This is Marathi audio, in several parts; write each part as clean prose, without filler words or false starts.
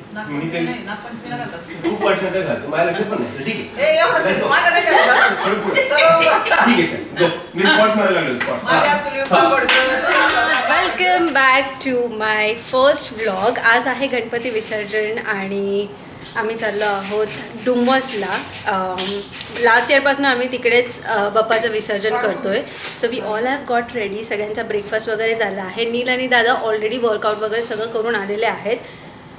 खूप वर्षाचं घालतो माझ्या लक्षात पण नाही. ठीक आहे. Welcome back to my first vlog. आज आहे गणपती विसर्जन आणि आम्ही चाललो आहोत डुमसला. लास्ट इयरपासून आम्ही तिकडेच बाप्पाचं विसर्जन करतोय. So we all have got ready. सगळ्यांचा ब्रेकफास्ट वगैरे झाला आहे. नील आणि दादा ऑलरेडी वर्कआउट वगैरे सगळं करून आलेले आहेत.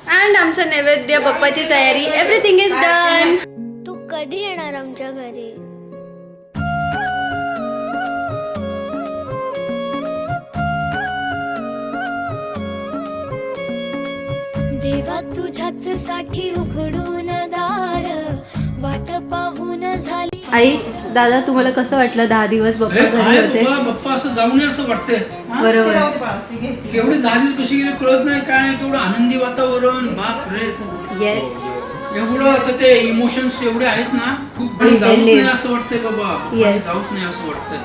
अँड आमचं नैवेद्य बाप्पाची तयारी एव्हरीथिंग इज डन. तू कधी येणार आमच्या घरी? देवा तुझ्याच साठी उघडून दार वाट पाहून झाली. आई दादा तुम्हाला कसं वाटलं 10 दिवस बाप्पा घरी होते? बाप्पा असं जाऊ नये असं वाटतंय. बरोबर. एवढे 10 दिवस कशी गेले कळत नाही काय नाही. केवढं आनंदी वातावरण. बाप रे. येस. एवढं आता ते इमोशन्स एवढे आहेत ना. खूप जाऊच नाही असं वाटतंय बाबा. जाऊच नाही असं वाटतंय.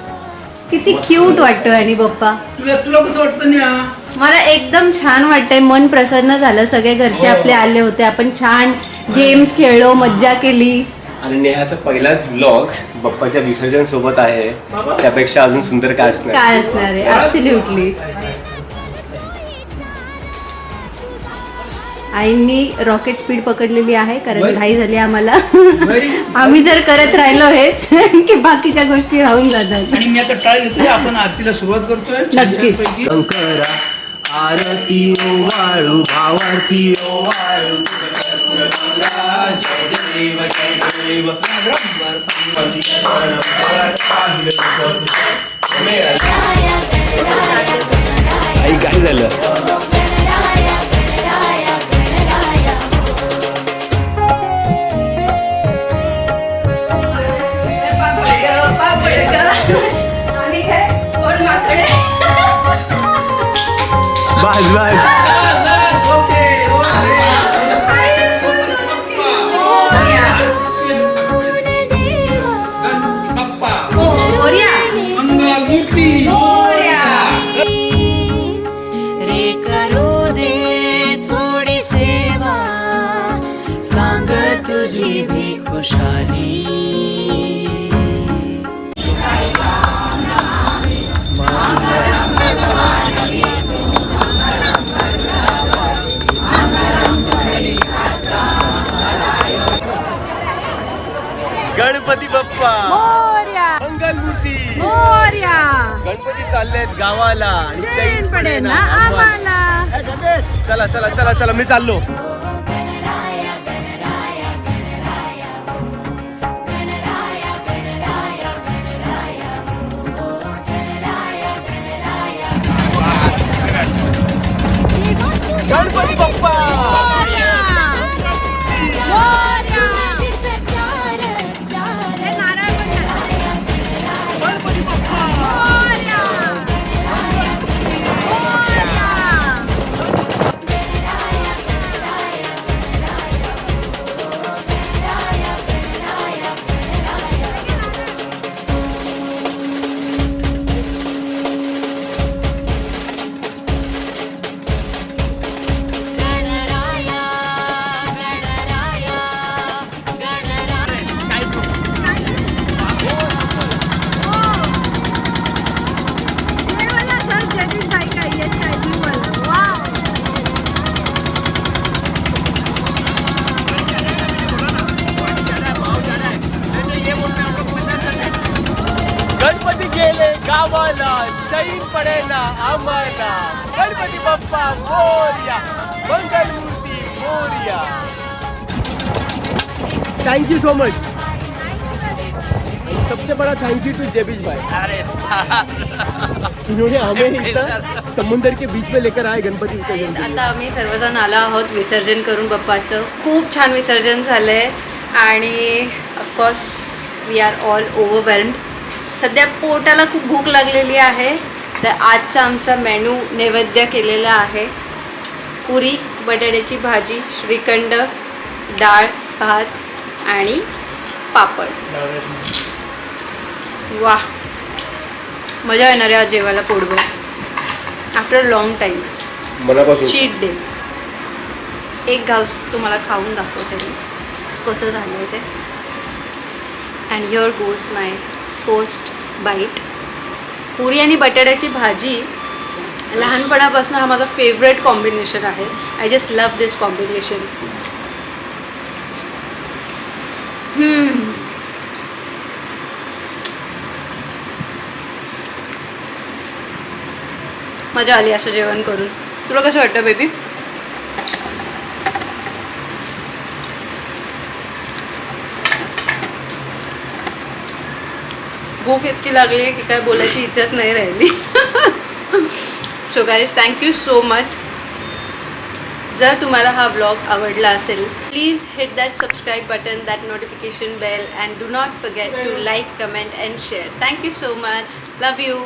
किती क्यूट वाटतोय आणि बाप्पा. तुला कसं वाटतं न्या? मला एकदम छान वाटतंय. मन प्रसन्न झालं. सगळे घरचे आपले आले होते. आपण छान गेम्स खेळलो, मज्जा केली. आणि नेहाचा पहिलाच व्लॉग बाप्पाच्या विसर्जन सोबत आहे. त्यापेक्षा अजून सुंदर काय असणार आहे. ऍब्सोल्युटली. आईंनी रॉकेट स्पीड पकडलेली आहे कारण घाई झाली आम्हाला. आम्ही जर करत राहिलो हेच की बाकीच्या गोष्टी राहून जातात. आणि मी आता टाळ घेतोय. आपण आरतीला सुरुवात करतोय. नक्कीच. शंकरा आरती ओवाळू भावार्थी ओवाळू आई काय झालं? बस बस. रे करू दे थोडी सेवा सांग तुझी भी खुशाली. गणपती बाप्पा मोरया. मंगलमूर्ती मोरया. गणपती चाललेत गावाला आणि चैन पडे ना आम्हाला. चला चला चला चला मी चाललो. गणपती बाप्पा गणपती गेले गावाला चैन पडे ना आम्हाला. Ganpati Bappa Morya Mangalmurti Morya. Thank you so much. सबसे बड़ा थैंक यू टू जेबीज भाई. इन्होंने हमें इतना समुद्र के बीच में लेकर आए गणपती विसर्जन. आता आम्ही सर्वजण आलो आहोत विसर्जन करून बाप्पाचं. खूप छान विसर्जन झालंय आणि ऑफकोर्स वी आर ऑल ओव्हरवेल्म्ड. सध्या पोटाला खूप भूक लागलेली आहे. तर आजचा आमचा मेनू नैवेद्य केलेला आहे. पुरी, बटाट्याची भाजी, श्रीखंड, डाळ भात आणि पापड. वाह, मजा येणार आहे आज जेवायला पोटभर आफ्टर लॉंग टाइम. मनापासून चीट डे. एक घास तुम्हाला खाऊन दाखवते मी कसं झालं आहे ते. And here goes my first bite. Puri आणि बटाट्याची भाजी लहानपणापासून हा माझा फेवरेट कॉम्बिनेशन आहे. I just love this combination. मजा आली असं जेवण करून. तुला कसं वाटतं बेबी? भूक इतकी लागली आहे की काय बोलायची इच्छाच नाही राहिली. So guys, thank you so much. जर तुम्हाला हा व्लॉग आवडला असेल, please hit that subscribe button, that notification bell, and do not forget to like, comment and share. Thank you so much. Love you.